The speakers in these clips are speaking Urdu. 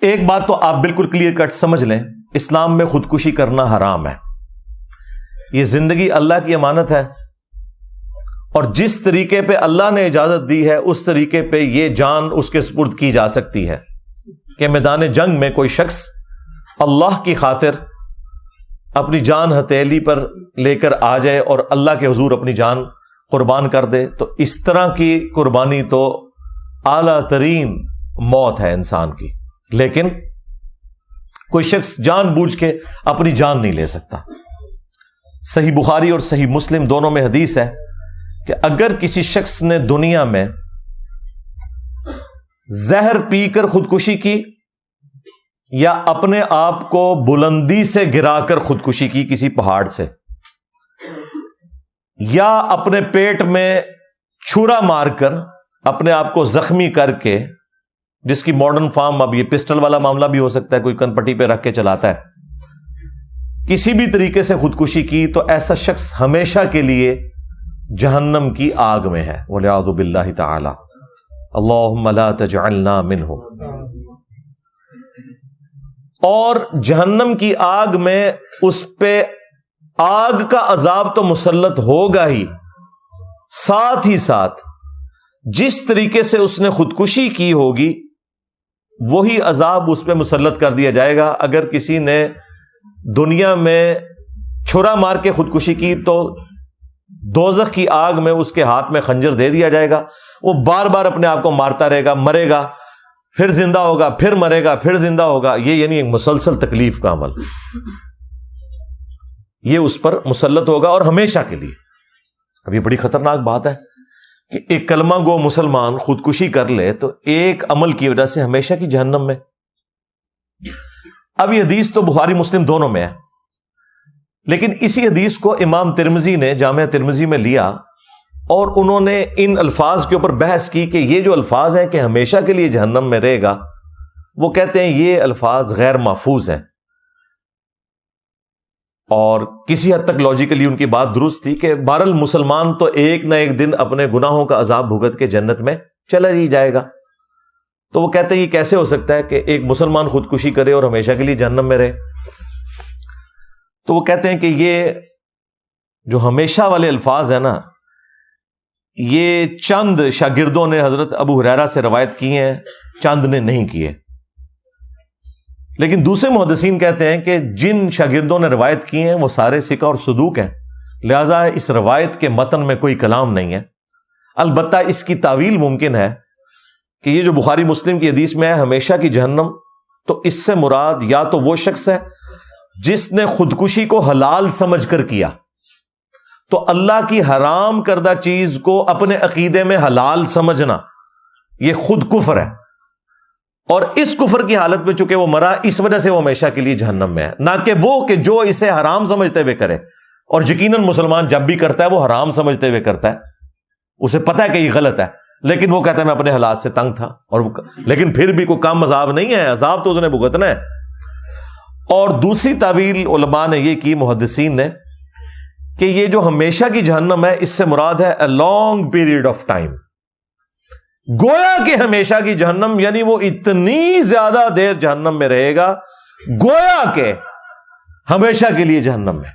ایک بات تو آپ بالکل کلیئر کٹ سمجھ لیں، اسلام میں خودکشی کرنا حرام ہے. یہ زندگی اللہ کی امانت ہے، اور جس طریقے پہ اللہ نے اجازت دی ہے اس طریقے پہ یہ جان اس کے سپرد کی جا سکتی ہے کہ میدان جنگ میں کوئی شخص اللہ کی خاطر اپنی جان ہتھیلی پر لے کر آ جائے اور اللہ کے حضور اپنی جان قربان کر دے، تو اس طرح کی قربانی تو اعلیٰ ترین موت ہے انسان کی. لیکن کوئی شخص جان بوجھ کے اپنی جان نہیں لے سکتا. صحیح بخاری اور صحیح مسلم دونوں میں حدیث ہے کہ اگر کسی شخص نے دنیا میں زہر پی کر خودکشی کی یا اپنے آپ کو بلندی سے گرا کر خودکشی کی کسی پہاڑ سے، یا اپنے پیٹ میں چھرا مار کر اپنے آپ کو زخمی کر کے، جس کی ماڈرن فارم اب یہ پسٹل والا معاملہ بھی ہو سکتا ہے، کوئی کن پٹی پہ رکھ کے چلاتا ہے، کسی بھی طریقے سے خودکشی کی، تو ایسا شخص ہمیشہ کے لیے جہنم کی آگ میں ہے. والعیاذ باللہ تعالی. اللہم لا تجعلنا منہم. اور جہنم کی آگ میں اس پہ آگ کا عذاب تو مسلط ہوگا ہی، ساتھ ہی ساتھ جس طریقے سے اس نے خودکشی کی ہوگی وہی عذاب اس پہ مسلط کر دیا جائے گا. اگر کسی نے دنیا میں چھرا مار کے خودکشی کی تو دوزخ کی آگ میں اس کے ہاتھ میں خنجر دے دیا جائے گا، وہ بار بار اپنے آپ کو مارتا رہے گا، مرے گا، پھر زندہ ہوگا، پھر مرے گا، پھر زندہ ہوگا. یہ یعنی ایک مسلسل تکلیف کا عمل، یہ اس پر مسلط ہوگا اور ہمیشہ کے لیے. اب یہ بڑی خطرناک بات ہے کہ ایک کلمہ گو مسلمان خودکشی کر لے تو ایک عمل کی وجہ سے ہمیشہ کی جہنم میں. اب یہ حدیث تو بخاری مسلم دونوں میں ہے، لیکن اسی حدیث کو امام ترمذی نے جامعہ ترمذی میں لیا اور انہوں نے ان الفاظ کے اوپر بحث کی کہ یہ جو الفاظ ہیں کہ ہمیشہ کے لیے جہنم میں رہے گا، وہ کہتے ہیں یہ الفاظ غیر محفوظ ہیں. اور کسی حد تک لاجیکلی ان کی بات درست تھی کہ بہرحال مسلمان تو ایک نہ ایک دن اپنے گناہوں کا عذاب بھگت کے جنت میں چلا ہی جائے گا. تو وہ کہتے ہیں یہ کیسے ہو سکتا ہے کہ ایک مسلمان خودکشی کرے اور ہمیشہ کے لیے جہنم میں رہے. تو وہ کہتے ہیں کہ یہ جو ہمیشہ والے الفاظ ہیں نا، یہ چند شاگردوں نے حضرت ابو ہریرہ سے روایت کی ہیں، چند نے نہیں کیے. لیکن دوسرے محدثین کہتے ہیں کہ جن شاگردوں نے روایت کی ہیں وہ سارے ثقہ اور صدوق ہیں، لہذا اس روایت کے متن میں کوئی کلام نہیں ہے. البتہ اس کی تعویل ممکن ہے کہ یہ جو بخاری مسلم کی حدیث میں ہے ہمیشہ کی جہنم، تو اس سے مراد یا تو وہ شخص ہے جس نے خودکشی کو حلال سمجھ کر کیا، تو اللہ کی حرام کردہ چیز کو اپنے عقیدے میں حلال سمجھنا یہ خود کفر ہے، اور اس کفر کی حالت میں چونکہ وہ مرا اس وجہ سے وہ ہمیشہ کے لیے جہنم میں ہے. نہ کہ وہ کہ جو اسے حرام سمجھتے ہوئے کرے، اور یقیناً مسلمان جب بھی کرتا ہے وہ حرام سمجھتے ہوئے کرتا ہے، اسے پتہ ہے کہ یہ غلط ہے، لیکن وہ کہتا ہے میں اپنے حالات سے تنگ تھا، اور لیکن پھر بھی کوئی کم عذاب نہیں ہے، عذاب تو اس نے بھگتنا ہے. اور دوسری تعویل علماء نے یہ کی، محدثین نے، کہ یہ جو ہمیشہ کی جہنم ہے اس سے مراد ہے a long period of time. گویا کہ ہمیشہ کی جہنم یعنی وہ اتنی زیادہ دیر جہنم میں رہے گا گویا کہ ہمیشہ کے لیے جہنم میں.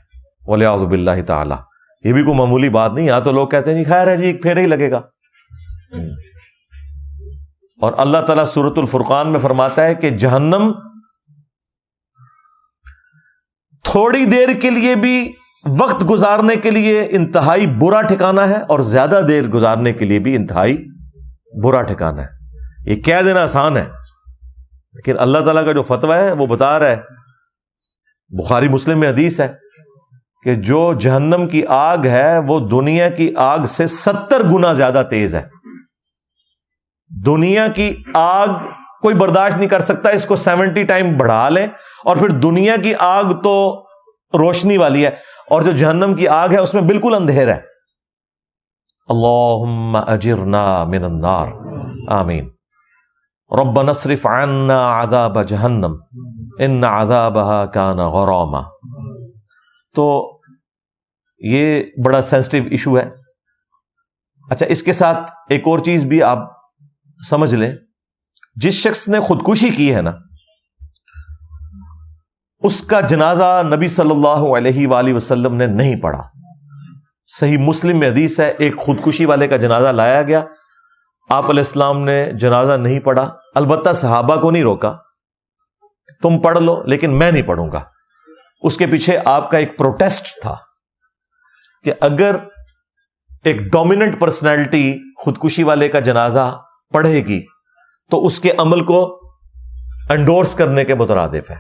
والعیاذ باللہ تعالی. یہ بھی کوئی معمولی بات نہیں. یہاں تو لوگ کہتے ہیں خیر ہے جی ایک پھیرا ہی لگے گا. اور اللہ تعالیٰ سورۃ الفرقان میں فرماتا ہے کہ جہنم تھوڑی دیر کے لیے بھی وقت گزارنے کے لیے انتہائی برا ٹھکانہ ہے، اور زیادہ دیر گزارنے کے لیے بھی انتہائی برا ٹھکانہ ہے. یہ کہہ دینا آسان ہے، لیکن اللہ تعالیٰ کا جو فتویٰ ہے وہ بتا رہا ہے، بخاری مسلم میں حدیث ہے کہ جو جہنم کی آگ ہے وہ دنیا کی آگ سے 70 گنا زیادہ تیز ہے. دنیا کی آگ کوئی برداشت نہیں کر سکتا، اس کو 70 ٹائم بڑھا لیں، اور پھر دنیا کی آگ تو روشنی والی ہے، اور جو جہنم کی آگ ہے اس میں بالکل اندھیرا ہے. اللہم اجرنا من النار، آمین. ربنا اصرف عنا عذاب جہنم ان عذابها کان غراما. تو یہ بڑا سینسٹیو ایشو ہے. اچھا، اس کے ساتھ ایک اور چیز بھی آپ سمجھ لیں، جس شخص نے خودکشی کی ہے نا، اس کا جنازہ نبی صلی اللہ علیہ وآلہ وسلم نے نہیں پڑھا. صحیح مسلم میں حدیث ہے، ایک خودکشی والے کا جنازہ لایا گیا، آپ علیہ السلام نے جنازہ نہیں پڑھا. البتہ صحابہ کو نہیں روکا تم پڑھ لو لیکن میں نہیں پڑھوں گا. اس کے پیچھے آپ کا ایک پروٹیسٹ تھا کہ اگر ایک ڈومیننٹ پرسنالٹی خودکشی والے کا جنازہ پڑھے گی تو اس کے عمل کو انڈورس کرنے کے مترادف ہے.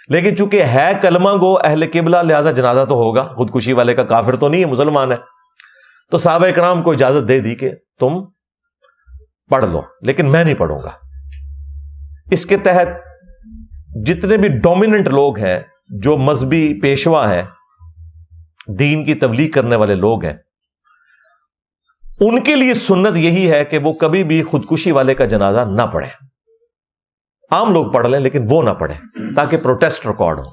لیکن چونکہ ہے کلمہ گو اہل قبلہ، لہذا جنازہ تو ہوگا، خودکشی والے کا کافر تو نہیں ہے، مسلمان ہے. تو صحابہ کرام کو اجازت دے دی کہ تم پڑھ لو لیکن میں نہیں پڑھوں گا. اس کے تحت جتنے بھی ڈومیننٹ لوگ ہیں، جو مذہبی پیشوا ہیں، دین کی تبلیغ کرنے والے لوگ ہیں، ان کے لیے سنت یہی ہے کہ وہ کبھی بھی خودکشی والے کا جنازہ نہ پڑھیں. عام لوگ پڑھ لیں لیکن وہ نہ پڑھیں تاکہ پروٹیسٹ ریکارڈ ہو.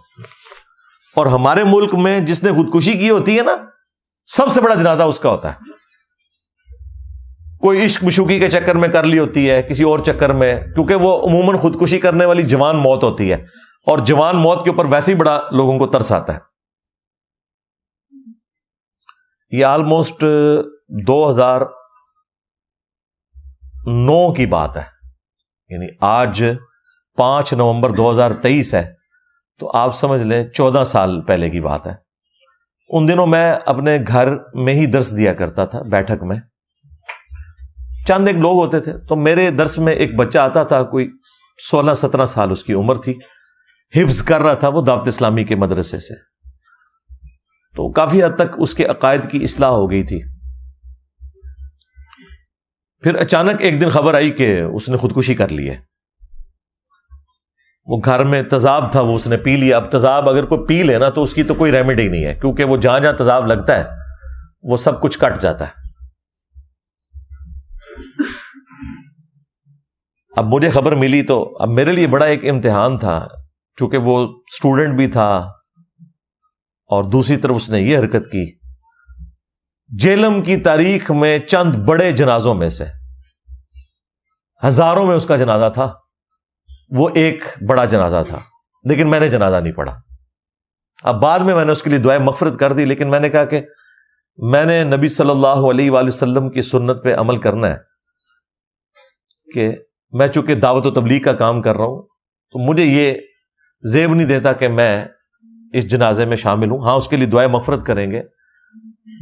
اور ہمارے ملک میں جس نے خودکشی کی ہوتی ہے نا، سب سے بڑا جنازہ اس کا ہوتا ہے. کوئی عشق مشوقی کے چکر میں کر لی ہوتی ہے، کسی اور چکر میں، کیونکہ وہ عموماً خودکشی کرنے والی جوان موت ہوتی ہے، اور جوان موت کے اوپر ویسے ہی بڑا لوگوں کو ترس آتا ہے. یہ آلموسٹ 2009 کی بات ہے، یعنی آج 5 نومبر 2023 ہے، تو آپ سمجھ لیں 14 سال پہلے کی بات ہے. ان دنوں میں اپنے گھر میں ہی درس دیا کرتا تھا، بیٹھک میں چند ایک لوگ ہوتے تھے. تو میرے درس میں ایک بچہ آتا تھا، کوئی 16-17 سال اس کی عمر تھی، حفظ کر رہا تھا وہ دعوت اسلامی کے مدرسے سے. تو کافی حد تک اس کے عقائد کی اصلاح ہو گئی تھی. پھر اچانک ایک دن خبر آئی کہ اس نے خودکشی کر لی ہے. وہ گھر میں تذاب تھا، وہ اس نے پی لیا. اب تذاب اگر کوئی پی لے نا تو اس کی تو کوئی ریمیڈی نہیں ہے، کیونکہ وہ جہاں جہاں تذاب لگتا ہے وہ سب کچھ کٹ جاتا ہے. اب مجھے خبر ملی تو اب میرے لیے بڑا ایک امتحان تھا، چونکہ وہ اسٹوڈنٹ بھی تھا اور دوسری طرف اس نے یہ حرکت کی. جیلم کی تاریخ میں چند بڑے جنازوں میں سے، ہزاروں میں اس کا جنازہ تھا، وہ ایک بڑا جنازہ تھا، لیکن میں نے جنازہ نہیں پڑھا. اب بعد میں نے اس کے لیے دعائے مغفرت کر دی، لیکن میں نے کہا کہ میں نے نبی صلی اللہ علیہ وآلہ وسلم کی سنت پہ عمل کرنا ہے، کہ میں چونکہ دعوت و تبلیغ کا کام کر رہا ہوں تو مجھے یہ زیب نہیں دیتا کہ میں اس جنازے میں شامل ہوں. ہاں اس کے لیے دعائے مغفرت کریں گے،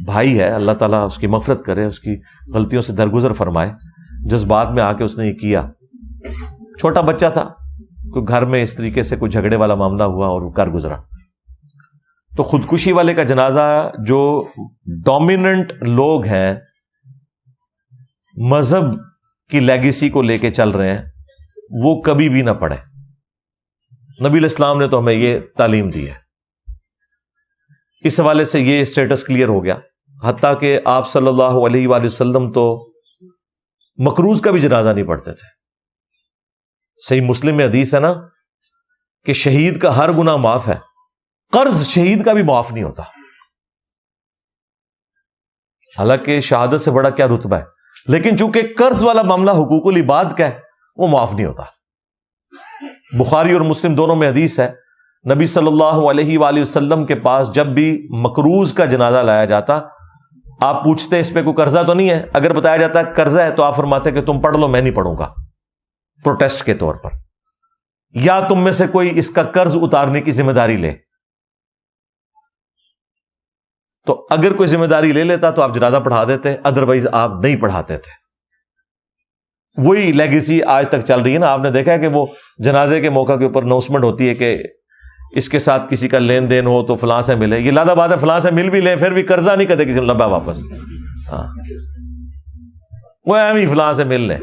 بھائی ہے، اللہ تعالیٰ اس کی مغفرت کرے، اس کی غلطیوں سے درگزر فرمائے. جذبات میں آ کے اس نے یہ کیا. چھوٹا بچہ تھا، کوئی گھر میں اس طریقے سے کوئی جھگڑے والا معاملہ ہوا اور وہ کر گزرا. تو خودکشی والے کا جنازہ جو ڈومیننٹ لوگ ہیں، مذہب کی لیگیسی کو لے کے چل رہے ہیں، وہ کبھی بھی نہ پڑھیں. نبی علیہ السلام نے تو ہمیں یہ تعلیم دی ہے. اس حوالے سے یہ اسٹیٹس کلیئر ہو گیا. حتیٰ کہ آپ صلی اللہ علیہ وآلہ وسلم تو مکروز کا بھی جنازہ نہیں پڑھتے تھے. صحیح مسلم میں حدیث ہے نا کہ شہید کا ہر گناہ معاف ہے، قرض شہید کا بھی معاف نہیں ہوتا. حالانکہ شہادت سے بڑا کیا رتبہ ہے، لیکن چونکہ قرض والا معاملہ حقوق العباد کا ہے، وہ معاف نہیں ہوتا. بخاری اور مسلم دونوں میں حدیث ہے، نبی صلی اللہ علیہ وآلہ وسلم کے پاس جب بھی مکروز کا جنازہ لایا جاتا، آپ پوچھتے اس پہ کوئی قرضہ تو نہیں ہے؟ اگر بتایا جاتا ہے قرضہ ہے تو آپ فرماتے کہ تم پڑھ لو، میں نہیں پڑھوں گا، پروٹیسٹ کے طور پر. یا تم میں سے کوئی اس کا قرض اتارنے کی ذمہ داری لے. تو اگر کوئی ذمہ داری لے لیتا تو آپ جنازہ پڑھا دیتے، ادروائز آپ نہیں پڑھاتے تھے. وہی لیگیسی آج تک چل رہی ہے نا. آپ نے دیکھا ہے کہ وہ جنازے کے موقع کے اوپر اناؤنسمنٹ ہوتی ہے کہ اس کے ساتھ کسی کا لین دین ہو تو فلاں سے ملے. یہ لادہ بات ہے، فلاں سے مل بھی لیں پھر بھی قرضہ نہیں کرتے کسی نے لبا واپس. ہاں وہ اہم ہی فلاں سے مل لیں.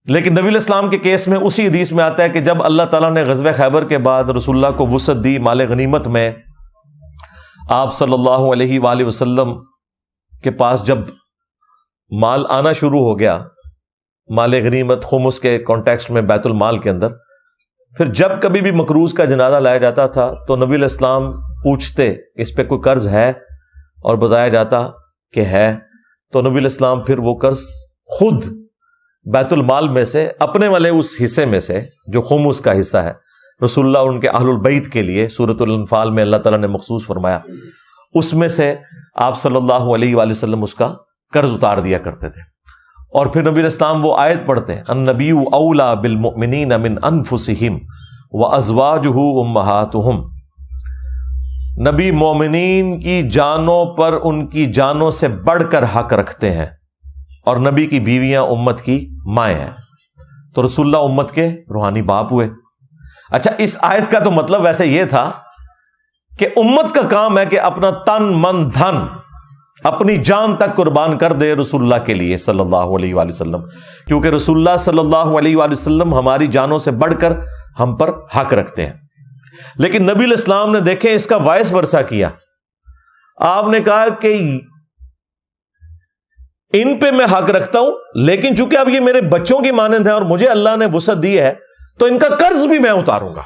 لیکن نبی علیہ السلام کے کیس میں اسی حدیث میں آتا ہے کہ جب اللہ تعالیٰ نے غزوہ خیبر کے بعد رسول اللہ کو وسعت دی مال غنیمت میں، آپ صلی اللہ علیہ وآلہ وسلم کے پاس جب مال آنا شروع ہو گیا، مال غنیمت خمس کے کانٹیکسٹ میں بیت المال کے اندر، پھر جب کبھی بھی مکروز کا جنازہ لایا جاتا تھا تو نبی علیہ السلام پوچھتے اس پہ کوئی قرض ہے، اور بتایا جاتا کہ ہے، تو نبی علیہ السلام پھر وہ قرض خود بیت المال میں سے اپنے والے اس حصے میں سے جو خمس کا حصہ ہے رسول اللہ اور ان کے اہل البیت کے لیے سورۃ الانفال میں اللہ تعالیٰ نے مخصوص فرمایا، اس میں سے آپ صلی اللہ علیہ وآلہ وسلم اس کا قرض اتار دیا کرتے تھے. اور پھر نبی الاسلام وہ آیت پڑھتے ہیں، النبی اولا بالمؤمنین من انفسہم وازواجہ امہاتہم، نبی مومنین کی جانوں پر ان کی جانوں سے بڑھ کر حق رکھتے ہیں، اور نبی کی بیویاں امت کی مائیں ہیں. تو رسول اللہ امت کے روحانی باپ ہوئے. اچھا، اس آیت کا تو مطلب ویسے یہ تھا کہ امت کا کام ہے کہ اپنا تن من دھن اپنی جان تک قربان کر دے رسول اللہ کے لیے صلی اللہ علیہ وآلہ وسلم، کیونکہ رسول اللہ صلی اللہ علیہ وآلہ وسلم ہماری جانوں سے بڑھ کر ہم پر حق رکھتے ہیں. لیکن نبی الاسلام نے دیکھیں اس کا وائس ورثہ کیا. آپ نے کہا کہ ان پہ میں حق رکھتا ہوں، لیکن چونکہ اب یہ میرے بچوں کی مانند ہے اور مجھے اللہ نے وسعت دی ہے تو ان کا قرض بھی میں اتاروں گا.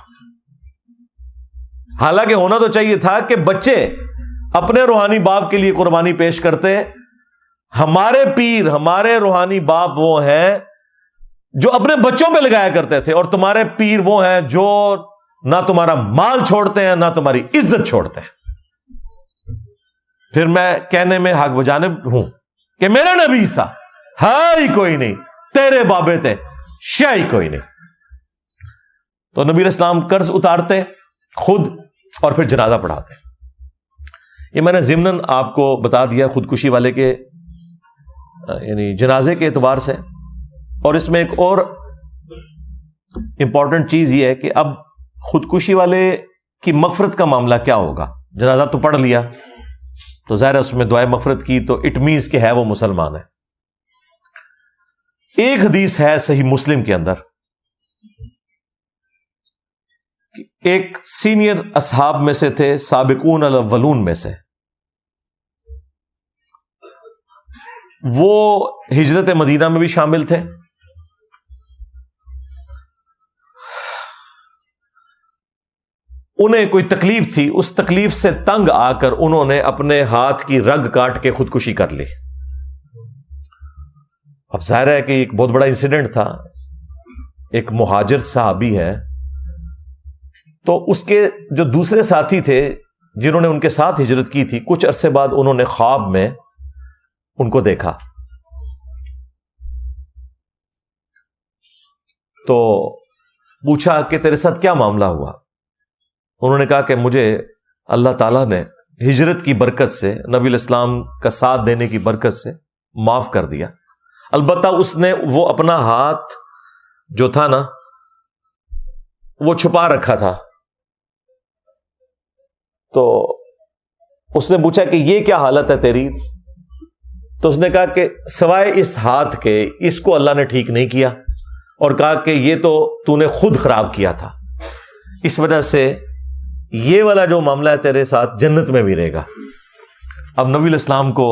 حالانکہ ہونا تو چاہیے تھا کہ بچے اپنے روحانی باپ کے لیے قربانی پیش کرتے. ہمارے پیر، ہمارے روحانی باپ وہ ہیں جو اپنے بچوں پہ لگایا کرتے تھے، اور تمہارے پیر وہ ہیں جو نہ تمہارا مال چھوڑتے ہیں نہ تمہاری عزت چھوڑتے ہیں. پھر میں کہنے میں حق بجانب ہوں کہ میرے نبی سا ہی کوئی نہیں، تیرے بابے تھے شاہی کوئی نہیں. تو نبی اسلام قرض اتارتے خود اور پھر جنازہ پڑھاتے. یہ میں نے ضمناً آپ کو بتا دیا خودکشی والے کے یعنی جنازے کے اعتبار سے. اور اس میں ایک اور امپورٹنٹ چیز یہ ہے کہ اب خودکشی والے کی مغفرت کا معاملہ کیا ہوگا. جنازہ تو پڑھ لیا تو ظاہر ہے اس میں دعائے مغفرت کی تو اٹ مینز کہ ہے وہ مسلمان ہے. ایک حدیث ہے صحیح مسلم کے اندر، ایک سینئر اصحاب میں سے تھے، سابقون الاولون میں سے، وہ ہجرت مدینہ میں بھی شامل تھے. انہیں کوئی تکلیف تھی، اس تکلیف سے تنگ آ کر انہوں نے اپنے ہاتھ کی رگ کاٹ کے خودکشی کر لی. اب ظاہر ہے کہ ایک بہت بڑا انسیڈنٹ تھا. ایک مہاجر صحابی ہے، تو اس کے جو دوسرے ساتھی تھے جنہوں نے ان کے ساتھ ہجرت کی تھی، کچھ عرصے بعد انہوں نے خواب میں ان کو دیکھا. تو پوچھا کہ تیرے ساتھ کیا معاملہ ہوا؟ انہوں نے کہا کہ مجھے اللہ تعالیٰ نے ہجرت کی برکت سے، نبی الاسلام کا ساتھ دینے کی برکت سے معاف کر دیا. البتہ اس نے وہ اپنا ہاتھ جو تھا نا وہ چھپا رکھا تھا. تو اس نے پوچھا کہ یہ کیا حالت ہے تیری؟ تو اس نے کہا کہ سوائے اس ہاتھ کے اس کو اللہ نے ٹھیک نہیں کیا، اور کہا کہ یہ تو نے خود خراب کیا تھا، اس وجہ سے یہ والا جو معاملہ ہے تیرے ساتھ جنت میں بھی رہے گا. اب نبی الاسلام کو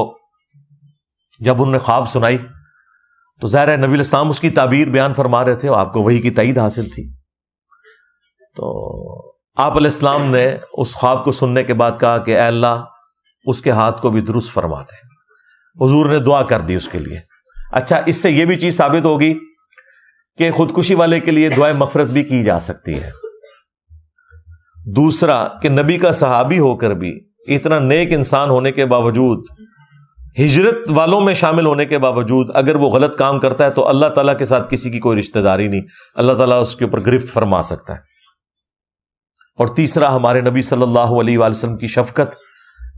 جب انہوں نے خواب سنائی تو ظاہر ہے نبی الاسلام اس کی تعبیر بیان فرما رہے تھے اور آپ کو وحی کی تائید حاصل تھی. تو آپ علیہ السلام نے اس خواب کو سننے کے بعد کہا کہ اے اللہ اس کے ہاتھ کو بھی درست فرما دے. حضور نے دعا کر دی اس کے لیے. اچھا، اس سے یہ بھی چیز ثابت ہوگی کہ خودکشی والے کے لیے دعائے مغفرت بھی کی جا سکتی ہے. دوسرا کہ نبی کا صحابی ہو کر بھی، اتنا نیک انسان ہونے کے باوجود، ہجرت والوں میں شامل ہونے کے باوجود اگر وہ غلط کام کرتا ہے تو اللہ تعالیٰ کے ساتھ کسی کی کوئی رشتہ داری نہیں، اللہ تعالیٰ اس کے اوپر گرفت فرما سکتا ہے. اور تیسرا ہمارے نبی صلی اللہ علیہ وآلہ وسلم کی شفقت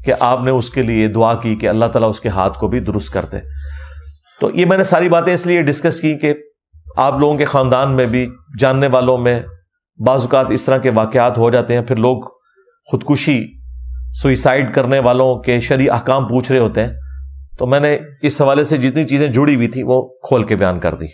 کہ آپ نے اس کے لیے دعا کی کہ اللہ تعالیٰ اس کے ہاتھ کو بھی درست کر دے. تو یہ میں نے ساری باتیں اس لیے ڈسکس کی کہ آپ لوگوں کے خاندان میں بھی جاننے والوں میں بعض اوقات اس طرح کے واقعات ہو جاتے ہیں، پھر لوگ خودکشی سوئسائڈ کرنے والوں کے شرعی احکام پوچھ رہے ہوتے ہیں. تو میں نے اس حوالے سے جتنی چیزیں جڑی ہوئی تھی وہ کھول کے بیان کر دی.